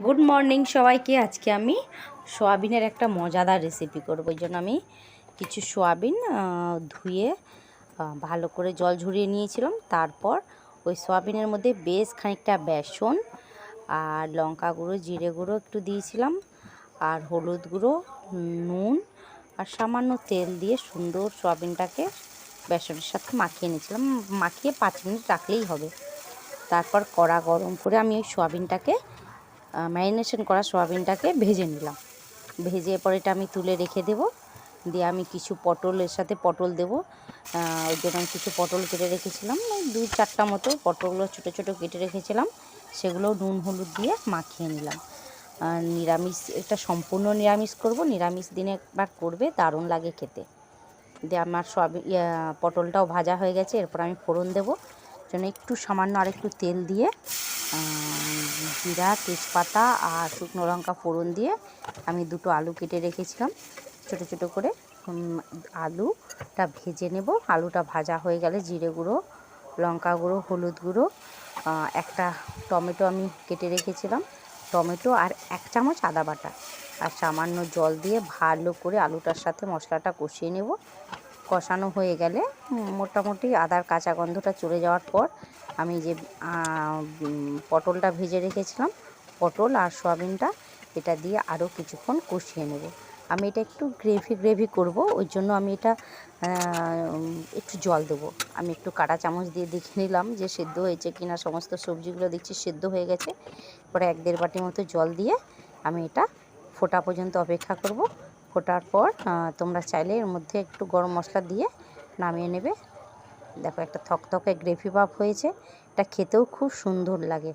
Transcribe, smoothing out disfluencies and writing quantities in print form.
Good morning সবাইকে। আজকে আমি সোয়াবিনের একটা মজাদার রেসিপি করব। ওই জন্য আমি কিছু সোয়াবিন ধুয়ে ভালো করে জল ঝরিয়ে নিয়েছিলাম। তারপর ওই সোয়াবিনের মধ্যে বেশ খানিকটা বেসন আর লঙ্কা গুঁড়ো, জিরে গুঁড়ো একটু দিয়েছিলাম, আর হলুদ গুঁড়ো, নুন আর সামান্য তেল দিয়ে সুন্দর সোয়াবিনটাকে বেসনের সাথে মাখিয়ে নিয়েছিলাম। মাখিয়ে 5 মিনিট রাখলেই হবে। তারপর কড়া গরম করে আমি ওই সোয়াবিনটাকে ম্যারিনেশন করা সোয়াবিনটাকে ভেজে নিলাম। ভেজে পরে এটা আমি তুলে রেখে দেব। দিয়ে আমি কিছু পটলের সাথে পটল দেবো। ওই জন্য আমি কিছু পটল কেটে রেখেছিলাম, 2-4টা মতো পটলগুলো ছোটো ছোটো কেটে রেখেছিলাম। সেগুলো নুন হলুদ দিয়ে মাখিয়ে নিলাম। নিরামিষ, এটা সম্পূর্ণ নিরামিষ করব। নিরামিষ দিনে একবার করবে, দারুণ লাগে খেতে। দিয়ে আমার পটলটাও ভাজা হয়ে গেছে। এরপর আমি ফোড়ন দেবো। জন্য একটু সামান্য আরেকটু তেল দিয়ে জিরা, তেজপাতা আর শুকনো লঙ্কা ফোড়ন দিয়ে আমি 2টো আলু কেটে রেখেছিলাম ছোটো ছোটো করে। আলুটা ভেজে নেব। আলুটা ভাজা হয়ে গেলে জিরে গুঁড়ো, লঙ্কা গুঁড়ো, হলুদ গুঁড়ো, একটা টমেটো আমি কেটে রেখেছিলাম, টমেটো আর 1 চামচ আদা বাটা আর সামান্য জল দিয়ে ভালো করে আলুটার সাথে মশলাটা কষিয়ে নেব। কষানো হয়ে গেলে মোটামুটি আদার কাঁচা গন্ধটা চলে যাওয়ার পর আমি যে পটলটা ভেজে রেখেছিলাম, পটল আর সয়াবিনটা এটা দিয়ে আরও কিছুক্ষণ কষিয়ে নেব। আমি এটা একটু গ্রেভি করব। ওই জন্য আমি এটা একটু জল দেবো। আমি একটু কাঁটা চামচ দিয়ে দেখে নিলাম যে সেদ্ধ হয়েছে কিনা। সমস্ত সবজিগুলো দেখছি সেদ্ধ হয়ে গেছে। পরে 1-1.5 বাটি মতো জল দিয়ে আমি এটা ফোটা পর্যন্ত অপেক্ষা করব। ফোটার পর তোমরা চাইলে এর মধ্যে একটু গরম মশলা দিয়ে নামিয়ে নেবে। দেখো একটা থকথকে গ্রেভি ভাব হয়েছে। এটা খেতেও খুব সুন্দর লাগে।